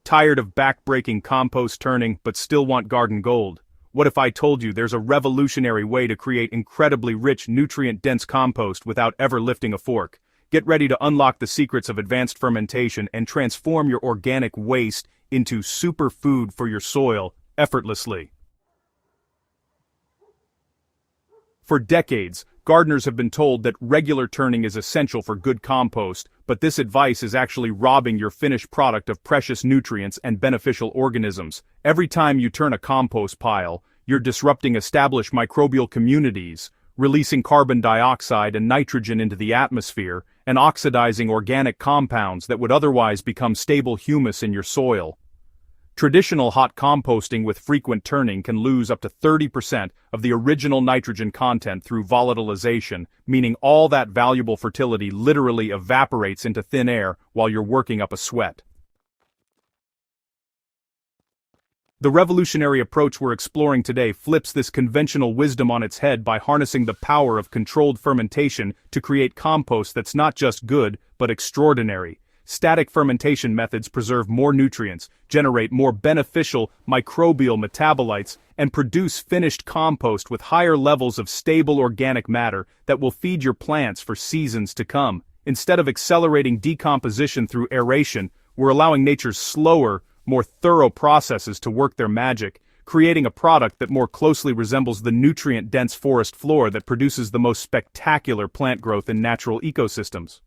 Tired of back-breaking compost turning but still want garden gold? What if I told you there's a revolutionary way to create incredibly rich, nutrient-dense compost without ever lifting a fork? Get ready to unlock the secrets of advanced fermentation and transform your organic waste into superfood for your soil effortlessly. For decades, gardeners have been told that regular turning is essential for good compost, but this advice is actually robbing your finished product of precious nutrients and beneficial organisms. Every time you turn a compost pile, you're disrupting established microbial communities, releasing carbon dioxide and nitrogen into the atmosphere, and oxidizing organic compounds that would otherwise become stable humus in your soil. Traditional hot composting with frequent turning can lose up to 30% of the original nitrogen content through volatilization, meaning all that valuable fertility literally evaporates into thin air while you're working up a sweat. The revolutionary approach we're exploring today flips this conventional wisdom on its head by harnessing the power of controlled fermentation to create compost that's not just good, but extraordinary. Static fermentation methods preserve more nutrients, generate more beneficial microbial metabolites, and produce finished compost with higher levels of stable organic matter that will feed your plants for seasons to come. Instead of accelerating decomposition through aeration, we're allowing nature's slower, more thorough processes to work their magic, creating a product that more closely resembles the nutrient-dense forest floor that produces the most spectacular plant growth in natural ecosystems.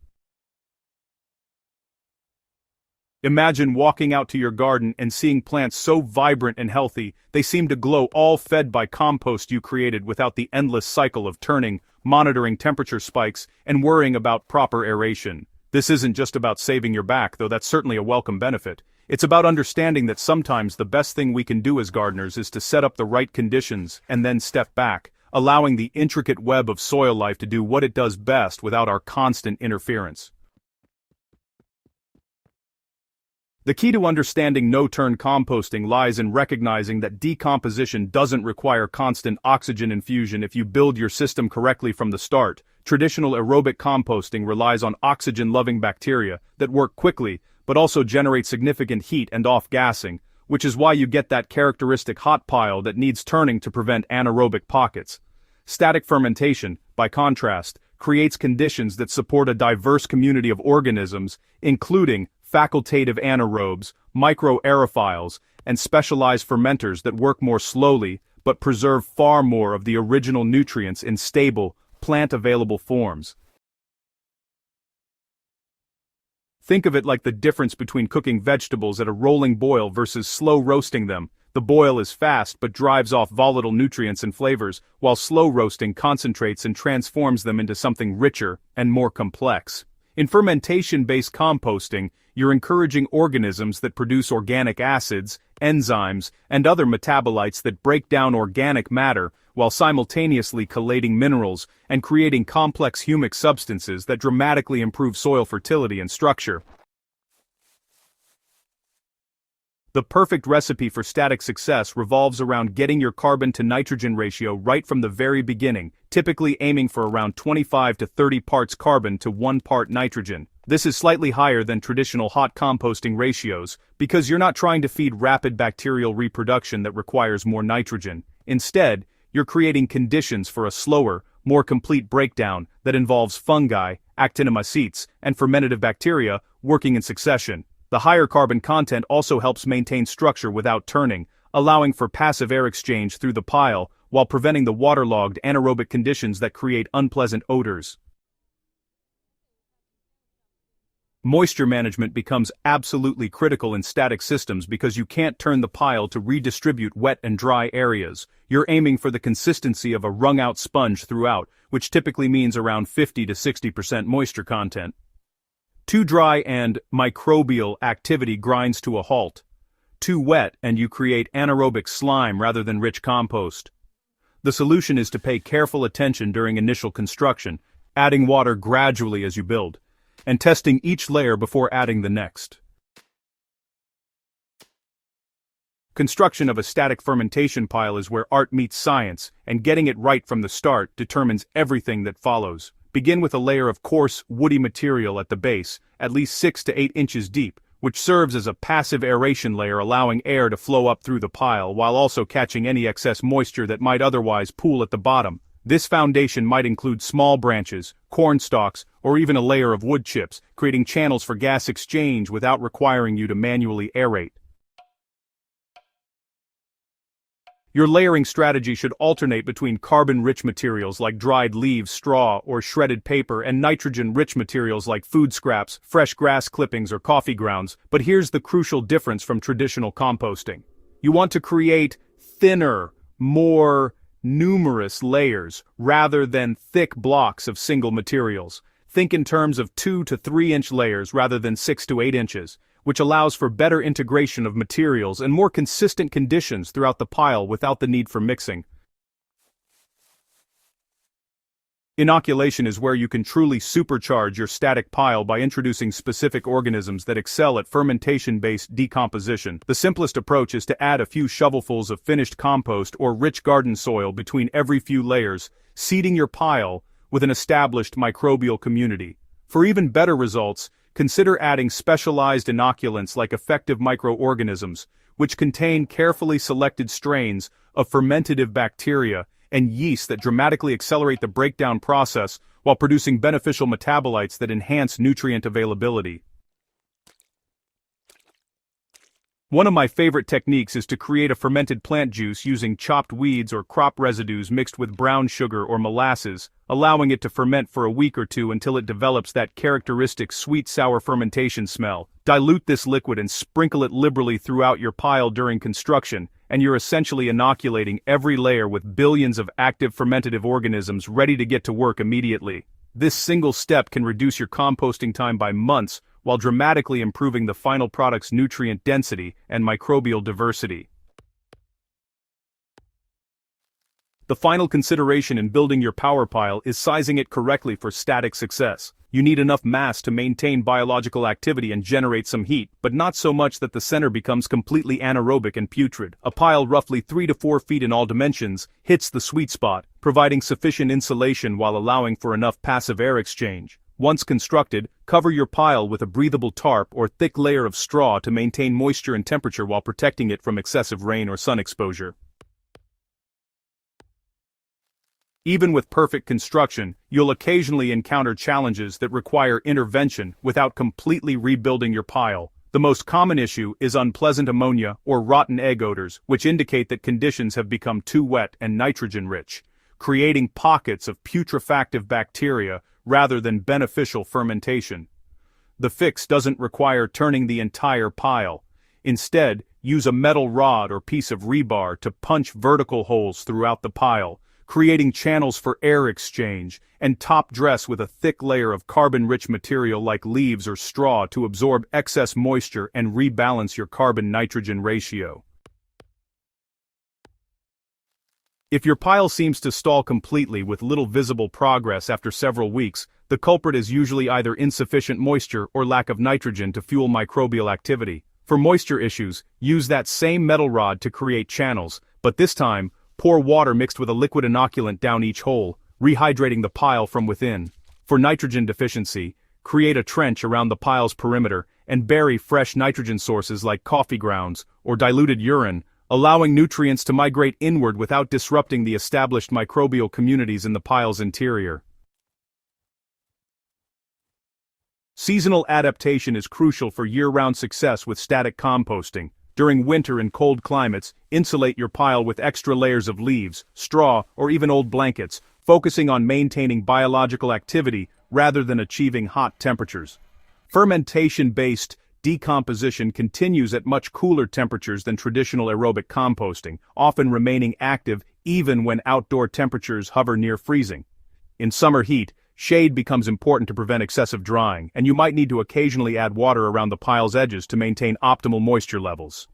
Imagine walking out to your garden and seeing plants so vibrant and healthy, they seem to glow, all fed by compost you created without the endless cycle of turning, monitoring temperature spikes, and worrying about proper aeration. This isn't just about saving your back, though that's certainly a welcome benefit. It's about understanding that sometimes the best thing we can do as gardeners is to set up the right conditions and then step back, allowing the intricate web of soil life to do what it does best without our constant interference. The key to understanding no-turn composting lies in recognizing that decomposition doesn't require constant oxygen infusion if you build your system correctly from the start. Traditional aerobic composting relies on oxygen-loving bacteria that work quickly but also generate significant heat and off-gassing, which is why you get that characteristic hot pile that needs turning to prevent anaerobic pockets. Static fermentation, by contrast, creates conditions that support a diverse community of organisms, including facultative anaerobes, microaerophiles, and specialized fermenters that work more slowly but preserve far more of the original nutrients in stable, plant-available forms. Think of it like the difference between cooking vegetables at a rolling boil versus slow roasting them. The boil is fast but drives off volatile nutrients and flavors, while slow roasting concentrates and transforms them into something richer and more complex. In fermentation-based composting, you're encouraging organisms that produce organic acids, enzymes, and other metabolites that break down organic matter while simultaneously chelating minerals and creating complex humic substances that dramatically improve soil fertility and structure. The perfect recipe for static success revolves around getting your carbon to nitrogen ratio right from the very beginning, typically aiming for around 25 to 30 parts carbon to 1 part nitrogen. This is slightly higher than traditional hot composting ratios because you're not trying to feed rapid bacterial reproduction that requires more nitrogen. Instead, you're creating conditions for a slower, more complete breakdown that involves fungi, actinomycetes, and fermentative bacteria working in succession. The higher carbon content also helps maintain structure without turning, allowing for passive air exchange through the pile while preventing the waterlogged anaerobic conditions that create unpleasant odors. Moisture management becomes absolutely critical in static systems because you can't turn the pile to redistribute wet and dry areas. You're aiming for the consistency of a wrung-out sponge throughout, which typically means around 50 to 60% moisture content. Too dry and microbial activity grinds to a halt. Too wet and you create anaerobic slime rather than rich compost. The solution is to pay careful attention during initial construction, adding water gradually as you build, and testing each layer before adding the next. Construction of a static fermentation pile is where art meets science, and getting it right from the start determines everything that follows. Begin with a layer of coarse, woody material at the base, at least 6 to 8 inches deep, which serves as a passive aeration layer allowing air to flow up through the pile while also catching any excess moisture that might otherwise pool at the bottom. This foundation might include small branches, corn stalks, or even a layer of wood chips, creating channels for gas exchange without requiring you to manually aerate. Your layering strategy should alternate between carbon-rich materials like dried leaves, straw, or shredded paper and nitrogen-rich materials like food scraps, fresh grass clippings, or coffee grounds. But here's the crucial difference from traditional composting. You want to create thinner, more numerous layers rather than thick blocks of single materials. Think in terms of 2 to 3 inch layers rather than 6 to 8 inches, which allows for better integration of materials and more consistent conditions throughout the pile without the need for mixing. Inoculation is where you can truly supercharge your static pile by introducing specific organisms that excel at fermentation-based decomposition. The simplest approach is to add a few shovelfuls of finished compost or rich garden soil between every few layers, seeding your pile with an established microbial community. For even better results, consider adding specialized inoculants like effective microorganisms, which contain carefully selected strains of fermentative bacteria and yeast that dramatically accelerate the breakdown process while producing beneficial metabolites that enhance nutrient availability. One of my favorite techniques is to create a fermented plant juice using chopped weeds or crop residues mixed with brown sugar or molasses, allowing it to ferment for a week or two until it develops that characteristic sweet-sour fermentation smell. Dilute this liquid and sprinkle it liberally throughout your pile during construction, and you're essentially inoculating every layer with billions of active fermentative organisms ready to get to work immediately. This single step can reduce your composting time by months, while dramatically improving the final product's nutrient density and microbial diversity. The final consideration in building your power pile is sizing it correctly for static success. You need enough mass to maintain biological activity and generate some heat, but not so much that the center becomes completely anaerobic and putrid. A pile roughly 3 to 4 feet in all dimensions hits the sweet spot, providing sufficient insulation while allowing for enough passive air exchange. Once constructed, cover your pile with a breathable tarp or thick layer of straw to maintain moisture and temperature while protecting it from excessive rain or sun exposure. Even with perfect construction, you'll occasionally encounter challenges that require intervention without completely rebuilding your pile. The most common issue is unpleasant ammonia or rotten egg odors, which indicate that conditions have become too wet and nitrogen-rich, creating pockets of putrefactive bacteria rather than beneficial fermentation. The fix doesn't require turning the entire pile. Instead, use a metal rod or piece of rebar to punch vertical holes throughout the pile, creating channels for air exchange, and top dress with a thick layer of carbon-rich material like leaves or straw to absorb excess moisture and rebalance your carbon-nitrogen ratio. If your pile seems to stall completely with little visible progress after several weeks, the culprit is usually either insufficient moisture or lack of nitrogen to fuel microbial activity. For moisture issues, use that same metal rod to create channels, but this time, pour water mixed with a liquid inoculant down each hole, rehydrating the pile from within. For nitrogen deficiency, create a trench around the pile's perimeter and bury fresh nitrogen sources like coffee grounds or diluted urine, allowing nutrients to migrate inward without disrupting the established microbial communities in the pile's interior. Seasonal adaptation is crucial for year-round success with static composting. During winter and cold climates, insulate your pile with extra layers of leaves, straw, or even old blankets, focusing on maintaining biological activity rather than achieving hot temperatures. Fermentation-based decomposition continues at much cooler temperatures than traditional aerobic composting, often remaining active even when outdoor temperatures hover near freezing. In summer heat, shade becomes important to prevent excessive drying, and you might need to occasionally add water around the pile's edges to maintain optimal moisture levels.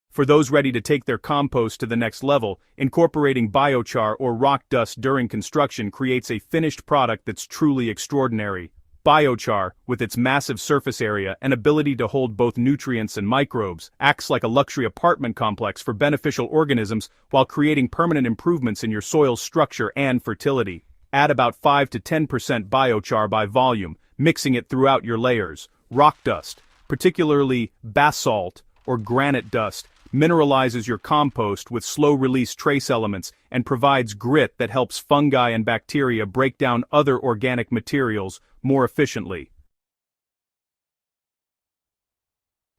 For those ready to take their compost to the next level, incorporating biochar or rock dust during construction creates a finished product that's truly extraordinary. Biochar, with its massive surface area and ability to hold both nutrients and microbes, acts like a luxury apartment complex for beneficial organisms while creating permanent improvements in your soil's structure and fertility. Add about 5 to 10% biochar by volume, mixing it throughout your layers. Rock dust, particularly basalt or granite dust, mineralizes your compost with slow-release trace elements and provides grit that helps fungi and bacteria break down other organic materials more efficiently.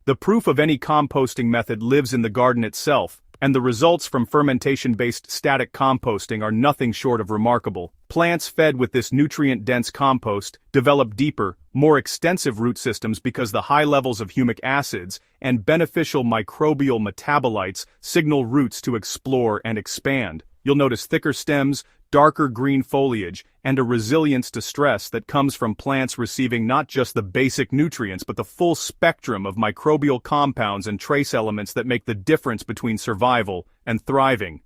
The proof of any composting method lives in the garden itself, and the results from fermentation-based static composting are nothing short of remarkable. Plants fed with this nutrient-dense compost develop deeper, more extensive root systems because the high levels of humic acids and beneficial microbial metabolites signal roots to explore and expand. You'll notice thicker stems, darker green foliage, and a resilience to stress that comes from plants receiving not just the basic nutrients but the full spectrum of microbial compounds and trace elements that make the difference between survival and thriving.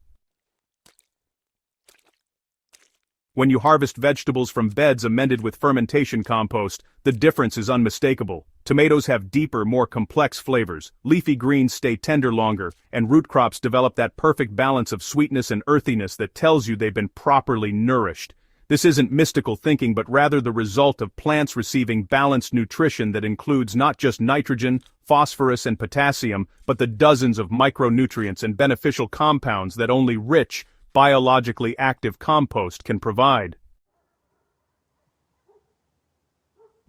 When you harvest vegetables from beds amended with fermentation compost, the difference is unmistakable. Tomatoes have deeper, more complex flavors, leafy greens stay tender longer, and root crops develop that perfect balance of sweetness and earthiness that tells you they've been properly nourished. This isn't mystical thinking but rather the result of plants receiving balanced nutrition that includes not just nitrogen, phosphorus and potassium, but the dozens of micronutrients and beneficial compounds that only rich, biologically active compost can provide.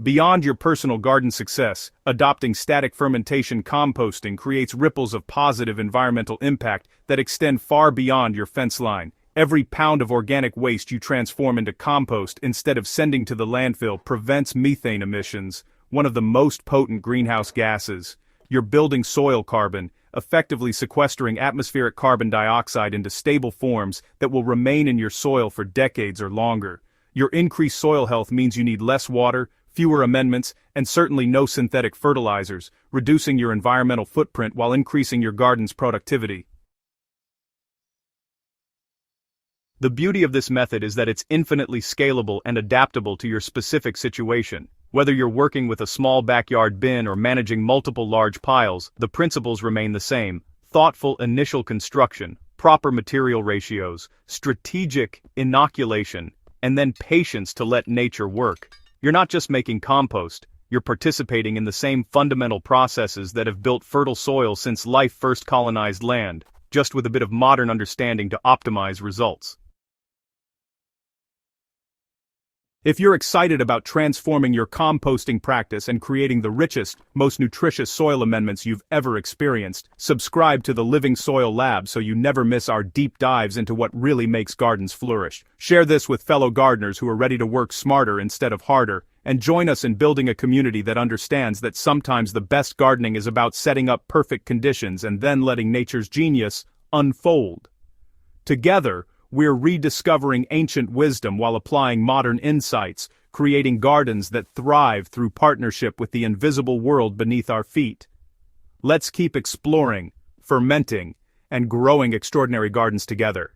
Beyond your personal garden success, adopting static fermentation composting creates ripples of positive environmental impact that extend far beyond your fence line. Every pound of organic waste you transform into compost instead of sending to the landfill prevents methane emissions, one of the most potent greenhouse gases. You're building soil carbon, effectively sequestering atmospheric carbon dioxide into stable forms that will remain in your soil for decades or longer. Your increased soil health means you need less water, fewer amendments, and certainly no synthetic fertilizers, reducing your environmental footprint while increasing your garden's productivity. The beauty of this method is that it's infinitely scalable and adaptable to your specific situation. Whether you're working with a small backyard bin or managing multiple large piles, the principles remain the same: thoughtful initial construction, proper material ratios, strategic inoculation, and then patience to let nature work. You're not just making compost, you're participating in the same fundamental processes that have built fertile soil since life first colonized land, just with a bit of modern understanding to optimize results. If you're excited about transforming your composting practice and creating the richest, most nutritious soil amendments you've ever experienced, subscribe to the Living Soil Lab so you never miss our deep dives into what really makes gardens flourish. Share this with fellow gardeners who are ready to work smarter instead of harder, and join us in building a community that understands that sometimes the best gardening is about setting up perfect conditions and then letting nature's genius unfold. Together, we're rediscovering ancient wisdom while applying modern insights, creating gardens that thrive through partnership with the invisible world beneath our feet. Let's keep exploring, fermenting, and growing extraordinary gardens together.